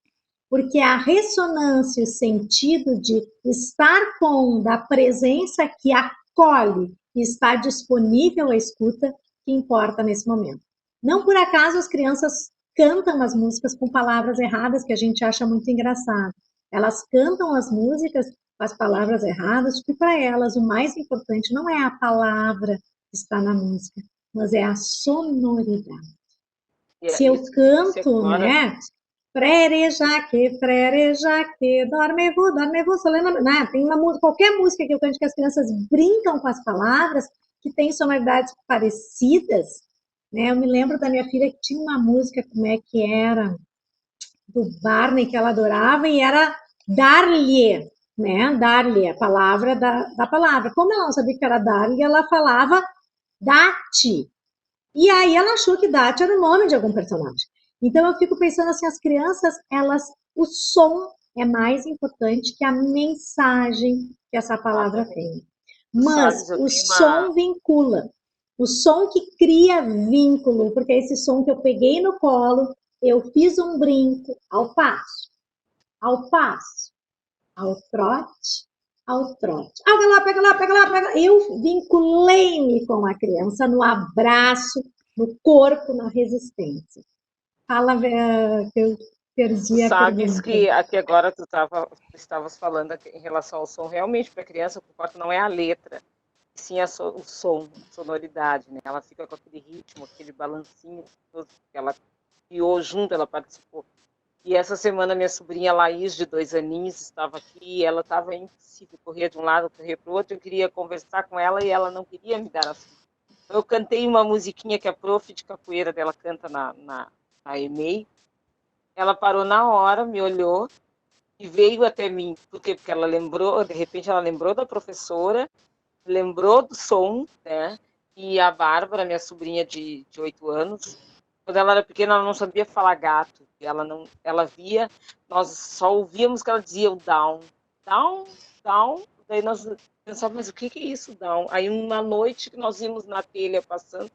Porque a ressonância, o sentido de estar com, da presença que acolhe e está disponível à escuta, que importa nesse momento. Não por acaso as crianças cantam as músicas com palavras erradas, que a gente acha muito engraçado. Elas cantam as músicas com as palavras erradas, porque para elas o mais importante não é a palavra que está na música, mas é a sonoridade. Se eu canto, né? Frere jaque, dorme-vous, solena, né? Tem uma música, qualquer música que eu cante que as crianças brincam com as palavras, que tem sonoridades parecidas, né? Eu me lembro da minha filha que tinha uma música, como é que era, do Barney, que ela adorava, e era dar-lhe, né? Dar-lhe, a palavra da palavra. Como ela não sabia que era dar-lhe, ela falava date. E aí ela achou que date era o nome de algum personagem. Então eu fico pensando assim, as crianças, o som é mais importante que a mensagem que essa palavra tem. Mas o som vincula. O som que cria vínculo, porque é esse som que eu peguei no colo, eu fiz um brinco ao passo, ao trote, ao trote. Ah, pega lá. Eu vinculei-me com a criança no abraço, no corpo, na resistência. Fala, que eu perdi a pergunta. Sabes que aqui agora tu estavas falando aqui, em relação ao som, realmente para a criança o que importa não é a letra, sim o som, a sonoridade, né? Ela fica com aquele ritmo, aquele balancinho todo que ela criou junto, ela participou. E essa semana minha sobrinha Laís, de 2 aninhos, estava aqui e ela estava impossível, correr de um lado, correr para o outro, eu queria conversar com ela e ela não queria me dar assunto. Eu cantei uma musiquinha que a prof de capoeira dela canta na EMEI. Ela parou na hora, me olhou e veio até mim. Por quê? Porque ela lembrou, de repente ela lembrou da professora, lembrou do som, né? E a Bárbara, minha sobrinha de 8 anos, quando ela era pequena, ela não sabia falar gato. Ela via, nós só ouvíamos que ela dizia o down. Daí nós pensávamos, mas o que é isso, down? Aí uma noite que nós vimos na telha passando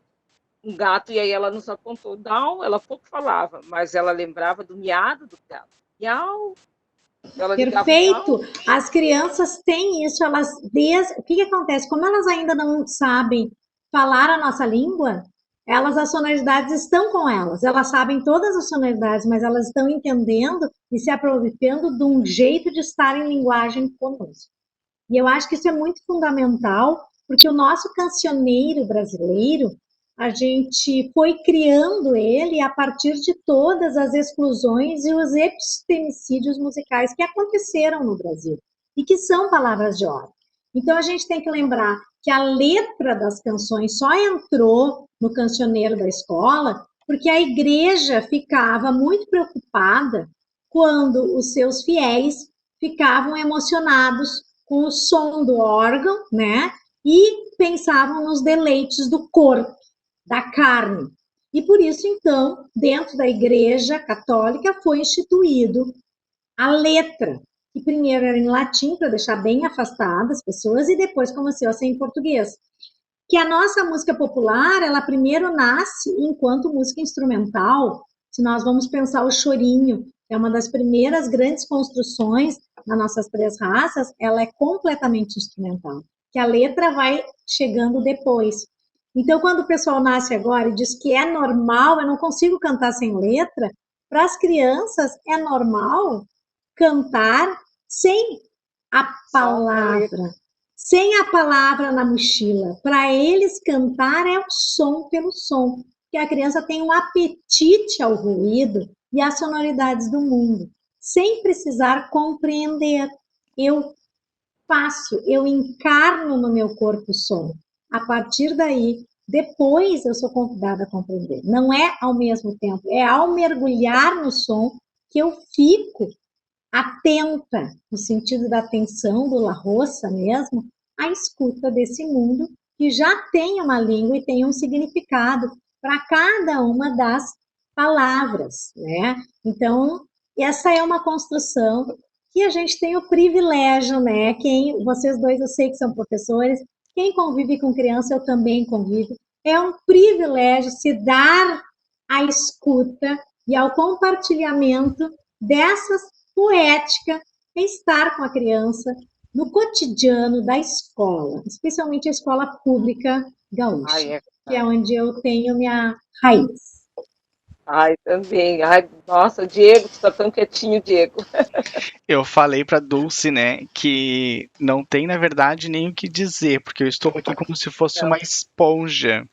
um gato, e aí ela nos apontou down, ela pouco falava, mas ela lembrava do miado do gato. Miau. Perfeito! As crianças têm isso, o que acontece? Como elas ainda não sabem falar a nossa língua, as sonoridades estão com elas sabem todas as sonoridades, mas elas estão entendendo e se aproveitando de um jeito de estar em linguagem conosco. E eu acho que isso é muito fundamental, porque o nosso cancioneiro brasileiro, a gente foi criando ele a partir de todas as exclusões e os epistemicídios musicais que aconteceram no Brasil e que são palavras de ordem. Então, a gente tem que lembrar que a letra das canções só entrou no cancioneiro da escola porque a igreja ficava muito preocupada quando os seus fiéis ficavam emocionados com o som do órgão, né? E pensavam nos deleites do corpo, da carne. E por isso, então, dentro da Igreja Católica foi instituído a letra, que primeiro era em latim, para deixar bem afastada as pessoas, e depois começou a ser em português. que a nossa música popular, ela primeiro nasce enquanto música instrumental. Se nós vamos pensar o chorinho, é uma das primeiras grandes construções nas nossas 3 raças, ela é completamente instrumental, que a letra vai chegando depois. Então, quando o pessoal nasce agora e diz que é normal, eu não consigo cantar sem letra, para as crianças é normal cantar sem a palavra, sem a palavra na mochila. Para eles, cantar é o som pelo som, que a criança tem um apetite ao ruído e às sonoridades do mundo, sem precisar compreender. Eu faço, eu encarno no meu corpo o som. A partir daí, depois eu sou convidada a compreender. Não é ao mesmo tempo, é ao mergulhar no som que eu fico atenta, no sentido da atenção, do La Roça mesmo, à escuta desse mundo que já tem uma língua e tem um significado para cada uma das palavras, né? Então, essa é uma construção que a gente tem o privilégio, né? Vocês dois, eu sei que são professores, quem convive com criança, eu também convivo. É um privilégio se dar à escuta e ao compartilhamento dessas poética em estar com a criança no cotidiano da escola, especialmente a escola pública gaúcha, que é onde eu tenho minha raiz. Ai, também. Ai, nossa, Diego, tu tá tão quietinho, Diego. Eu falei pra Dulce, né, que não tem, na verdade, nem o que dizer, porque eu estou aqui como se fosse uma esponja,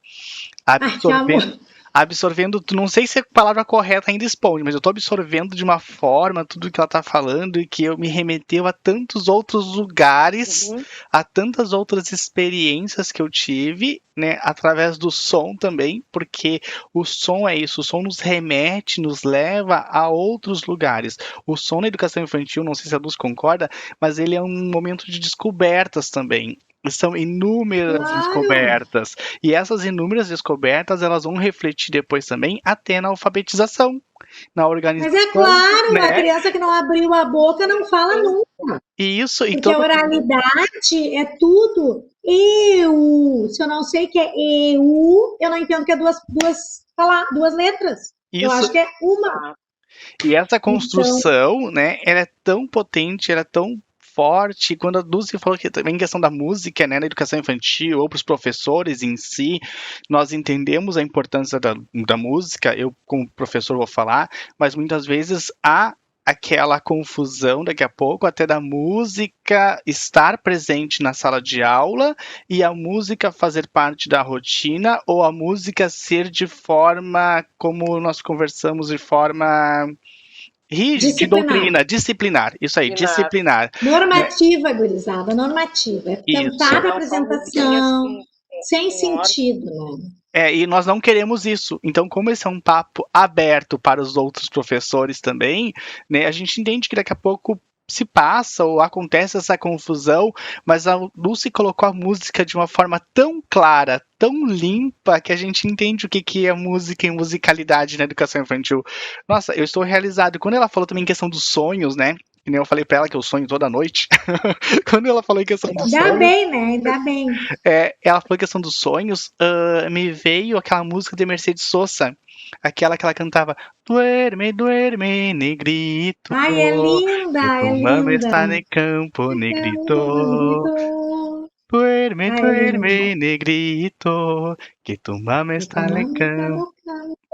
absorvendo, não sei se a palavra correta ainda esponja, mas eu tô absorvendo de uma forma tudo que ela tá falando e que eu me remeteu a tantos outros lugares, a tantas outras experiências que eu tive, né, através do som também, porque o som é isso, o som nos remete, nos leva a outros lugares. O som na educação infantil, não sei se a Dulce concorda, mas ele é um momento de descobertas também. São inúmeras descobertas. E essas inúmeras descobertas, elas vão refletir depois também até na alfabetização, na organização. Mas é claro, né? A criança que não abriu a boca não fala nunca. Isso. Porque a oralidade é tudo. Eu. Se eu não sei que é eu não entendo que é duas letras. Isso. Eu acho que é uma. E essa construção, né, ela é tão potente, ela é tão forte. Quando a Dulce falou que também em questão da música, né, na educação infantil ou para os professores em si, nós entendemos a importância da música, eu como professor vou falar, mas muitas vezes há aquela confusão daqui a pouco até da música estar presente na sala de aula e a música fazer parte da rotina ou a música ser de forma, como nós conversamos, de forma rígida, de doutrina, disciplinar. Isso aí, disciplinar. Normativa, gurizada, normativa. É cantar a apresentação sem sentido, né? E nós não queremos isso. Então, como esse é um papo aberto para os outros professores também, né, a gente entende que daqui a pouco se passa ou acontece essa confusão, mas a Dulce colocou a música de uma forma tão clara, tão limpa, que a gente entende o que é música e musicalidade na educação infantil. Nossa, eu estou realizado. Quando ela falou também em questão dos sonhos, né? E nem eu falei pra ela que eu sonho toda noite. Quando ela falou em questão dos sonhos... Ainda bem, né? Ainda bem. Ela falou em questão dos sonhos, me veio aquela música de Mercedes Sosa, aquela que ela cantava Duerme, duerme, negrito. Ai, é linda, que tu mama está no campo, negrito. Duerme, duerme, negrito, que tu mama está no campo,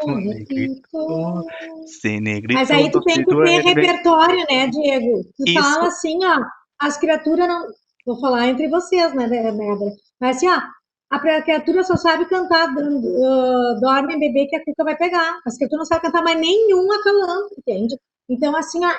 negrito. Se negrito. Mas aí tu tem que ter repertório, né, Diego? Tu fala assim, ó, as criaturas não... Vou falar entre vocês, né, Débora? Mas assim, ó, a criatura só sabe cantar dorme, bebê, que a cuca vai pegar. As criaturas não sabem cantar mais nenhum acalanto, entende? Então, assim, ó,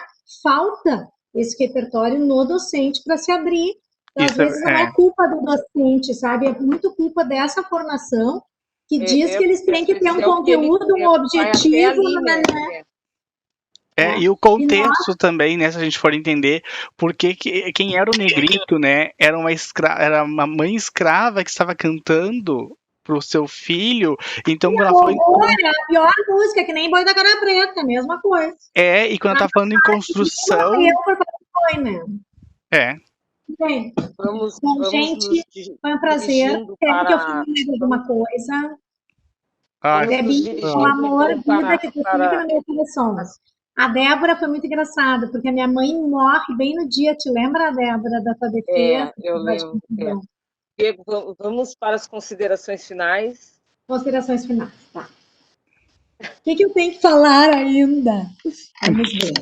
falta esse repertório no docente para se abrir. Então, às vezes não é culpa do docente, sabe? É muito culpa dessa formação que diz que eles têm que ter um conteúdo, um objetivo, né? E o contexto também, né, se a gente for entender, porque quem era o negrito, né, era uma mãe escrava que estava cantando pro seu filho, então quando ela falou a pior música, que nem Boi da Cara Preta, a mesma coisa. E quando ela tá falando em construção... Bem, Vamos, bom, vamos gente, nos foi um prazer. dirigindo Quer que eu para. fale mais alguma coisa? Ai, Vamos nos Debinha, um dirigindo, amor, então, vida que tu sempre para no meu coração. as- A Débora foi muito engraçada, porque a minha mãe morre bem no dia. Te lembra, Débora, da tua defesa? eu lembro. Diego, vamos para as considerações finais. Considerações finais, tá. O que eu tenho que falar ainda? Vamos ver.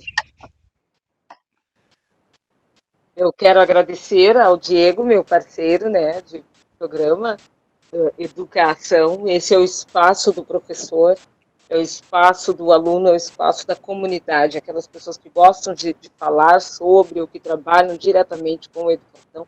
Eu quero agradecer ao Diego, meu parceiro, né, de programa Educação. Esse é o espaço do professor, é o espaço do aluno, é o espaço da comunidade, aquelas pessoas que gostam de falar sobre ou que trabalham diretamente com a educação.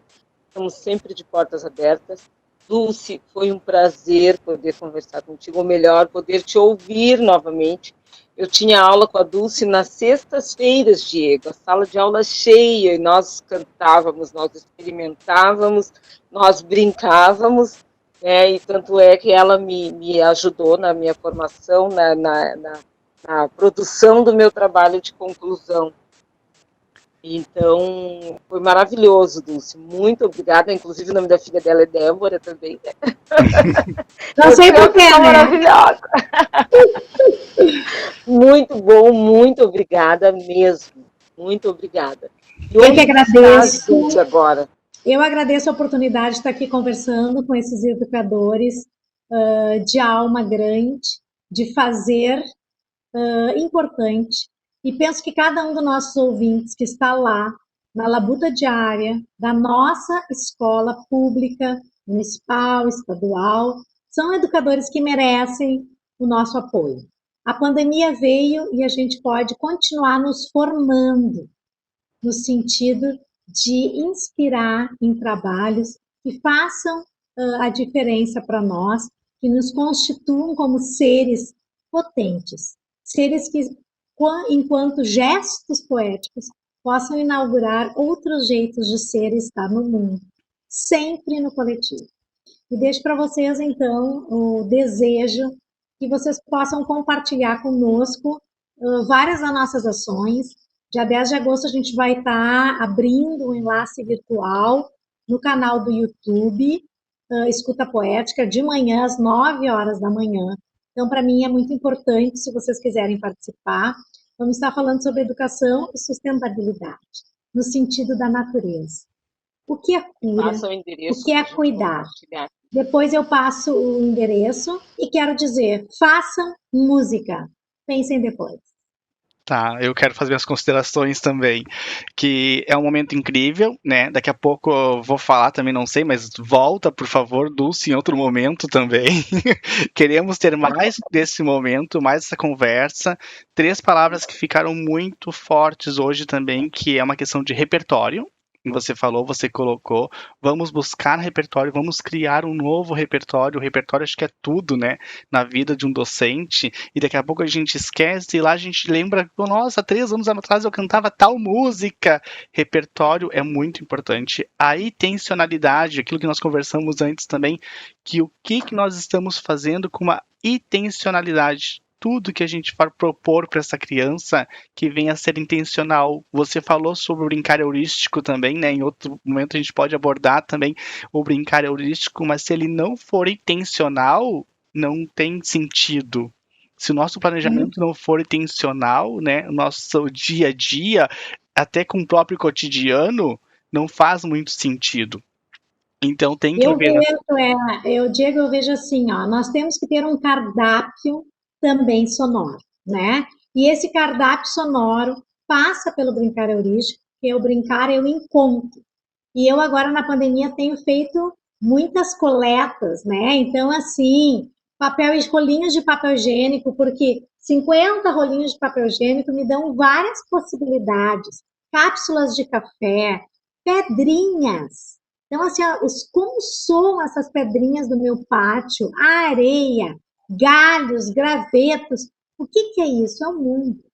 Estamos sempre de portas abertas. Dulce, foi um prazer poder conversar contigo, ou melhor, poder te ouvir novamente. Eu tinha aula com a Dulce nas sextas-feiras, Diego, a sala de aula cheia, e nós cantávamos, nós experimentávamos, nós brincávamos, e tanto é que ela me ajudou na minha formação, na produção do meu trabalho de conclusão. Então, foi maravilhoso, Dulce. Muito obrigada. Inclusive, o nome da filha dela é Débora também. Não sei porquê, né? Maravilhosa. Muito bom, muito obrigada mesmo. Muito obrigada. E Eu que agradeço. Dulce, agora? Eu agradeço a oportunidade de estar aqui conversando com esses educadores de alma grande, de fazer importante. E penso que cada um dos nossos ouvintes que está lá, na labuta diária da nossa escola pública, municipal, estadual, são educadores que merecem o nosso apoio. A pandemia veio e a gente pode continuar nos formando no sentido de inspirar em trabalhos que façam a diferença para nós, que nos constituam como seres potentes, seres que, enquanto gestos poéticos, possam inaugurar outros jeitos de ser e estar no mundo, sempre no coletivo. E deixo para vocês, então, o desejo que vocês possam compartilhar conosco várias das nossas ações. Dia 10 de agosto a gente vai estar abrindo um enlace virtual no canal do YouTube, Escuta Poética, de manhã às 9 horas da manhã. Então, para mim é muito importante, se vocês quiserem participar. Vamos estar falando sobre educação e sustentabilidade, no sentido da natureza. O que é cura? O que é cuidar? Depois eu passo o endereço e quero dizer, façam música. Pensem depois. Tá, eu quero fazer minhas considerações também, que é um momento incrível, né? Daqui a pouco eu vou falar também, não sei, mas volta, por favor, Dulce, em outro momento também. Queremos ter mais desse momento, mais essa conversa. 3 palavras que ficaram muito fortes hoje também, que é uma questão de repertório. Você falou, você colocou, vamos buscar repertório, vamos criar um novo repertório. O repertório acho que é tudo, né, na vida de um docente, e daqui a pouco a gente esquece, e lá a gente lembra, nossa, 3 anos atrás eu cantava tal música. Repertório é muito importante. A intencionalidade, aquilo que nós conversamos antes também, que o que nós estamos fazendo com uma intencionalidade. Tudo que a gente for propor para essa criança que venha a ser intencional. Você falou sobre o brincar heurístico também, né? Em outro momento a gente pode abordar também o brincar heurístico, mas se ele não for intencional, não tem sentido. Se o nosso planejamento não for intencional, né? O nosso dia a dia, até com o próprio cotidiano, não faz muito sentido. Então tem que ver. Diego, eu vejo assim, ó, nós temos que ter um cardápio também sonoro, né? E esse cardápio sonoro passa pelo brincar heurístico, porque o brincar eu encontro. E eu agora na pandemia tenho feito muitas coletas, né? Então, assim, rolinhos de papel higiênico, porque 50 rolinhos de papel higiênico me dão várias possibilidades. Cápsulas de café, pedrinhas. Então, assim, como soam essas pedrinhas do meu pátio, a areia, galhos, gravetos. O que é isso? É o mundo.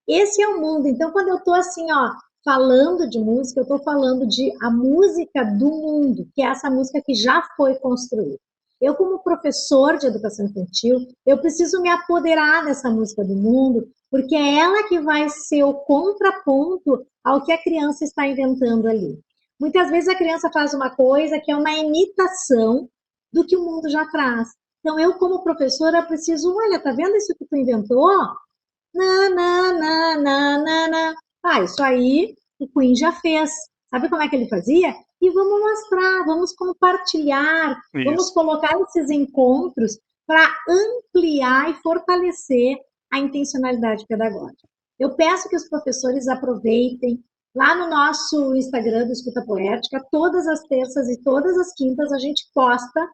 Esse é o mundo. Então, quando eu estou assim, ó, falando de música, eu estou falando de a música do mundo, que é essa música que já foi construída. Eu, como professor de educação infantil, eu preciso me apoderar dessa música do mundo, porque é ela que vai ser o contraponto ao que a criança está inventando ali. Muitas vezes a criança faz uma coisa que é uma imitação do que o mundo já traz. Então, eu, como professora, preciso, olha, tá vendo isso que tu inventou? Na. Ah, isso aí o Queen já fez. Sabe como é que ele fazia? E vamos mostrar, vamos compartilhar, vamos Isso. colocar esses encontros para ampliar e fortalecer a intencionalidade pedagógica. Eu peço que os professores aproveitem. Lá no nosso Instagram do Escuta Poética, todas as terças e todas as quintas a gente posta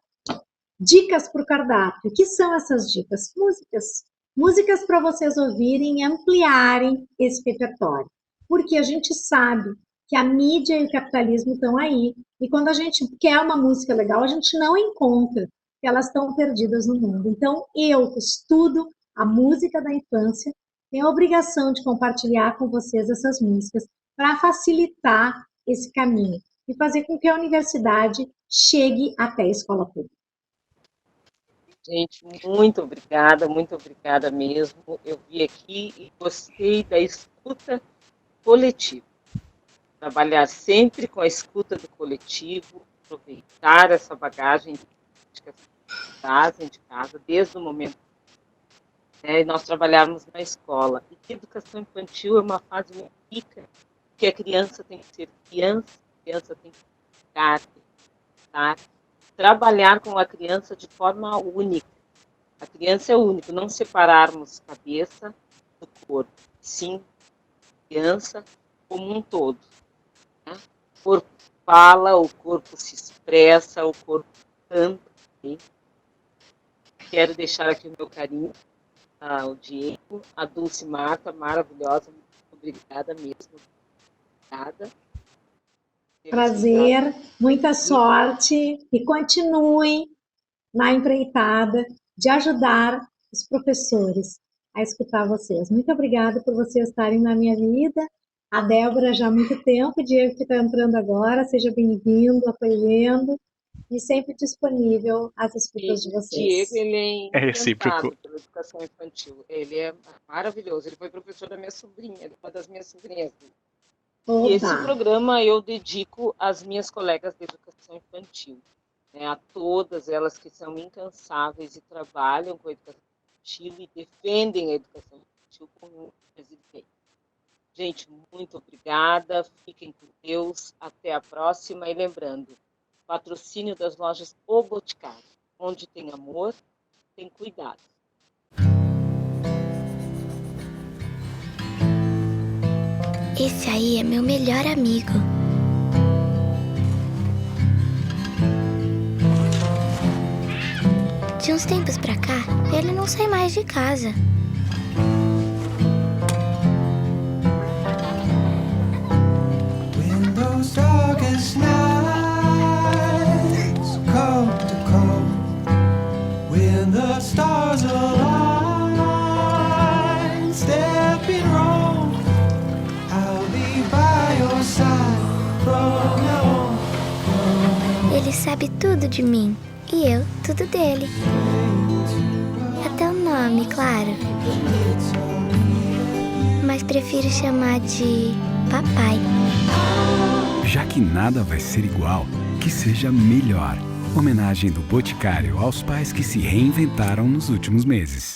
dicas para o cardápio. O que são essas dicas? Músicas. Músicas para vocês ouvirem e ampliarem esse repertório. Porque a gente sabe que a mídia e o capitalismo estão aí. E quando a gente quer uma música legal, a gente não encontra, porque elas estão perdidas no mundo. Então, eu que estudo a música da infância, tenho a obrigação de compartilhar com vocês essas músicas para facilitar esse caminho e fazer com que a universidade chegue até a escola pública. Gente, muito obrigada mesmo. Eu vi aqui e gostei da escuta coletiva. Trabalhar sempre com a escuta do coletivo, aproveitar essa bagagem que trazem de casa, desde o momento que nós trabalharmos na escola. E que educação infantil é uma fase muito rica, que a criança tem que ser criança, a criança tem que ficar, trabalhar com a criança de forma única. A criança é única, não separarmos cabeça do corpo, sim, criança como um todo. Né? O corpo fala, o corpo se expressa, o corpo canta. Né? Quero deixar aqui o meu carinho ao Diego, a Dulce Marta, maravilhosa, muito obrigada mesmo. Obrigada. Prazer, muita sorte e continuem na empreitada de ajudar os professores a escutar vocês. Muito obrigada por vocês estarem na minha vida. A Débora já há muito tempo, o Diego que está entrando agora, seja bem-vindo, apoiando e sempre disponível às escutas de vocês. Diego, ele é recíproco. encantado pela educação infantil. Ele é maravilhoso. Ele foi professor da minha sobrinha, uma das minhas sobrinhas. Opa. E esse programa eu dedico às minhas colegas de educação infantil, né, a todas elas que são incansáveis e trabalham com a educação infantil e defendem a educação infantil com muito resiliência. Gente, muito obrigada, fiquem com Deus, até a próxima. E lembrando, patrocínio das lojas O Boticário, onde tem amor, tem cuidado. Esse aí é meu melhor amigo. De uns tempos pra cá, ele não sai mais de casa. When those darkest nights come to come, when the stars align, step in wrong, I'll be by your side from now on. Ele sabe tudo de mim e eu tudo dele. Até o nome, claro. Mas prefiro chamar de papai. Já que nada vai ser igual, que seja melhor. Homenagem do Boticário aos pais que se reinventaram nos últimos meses.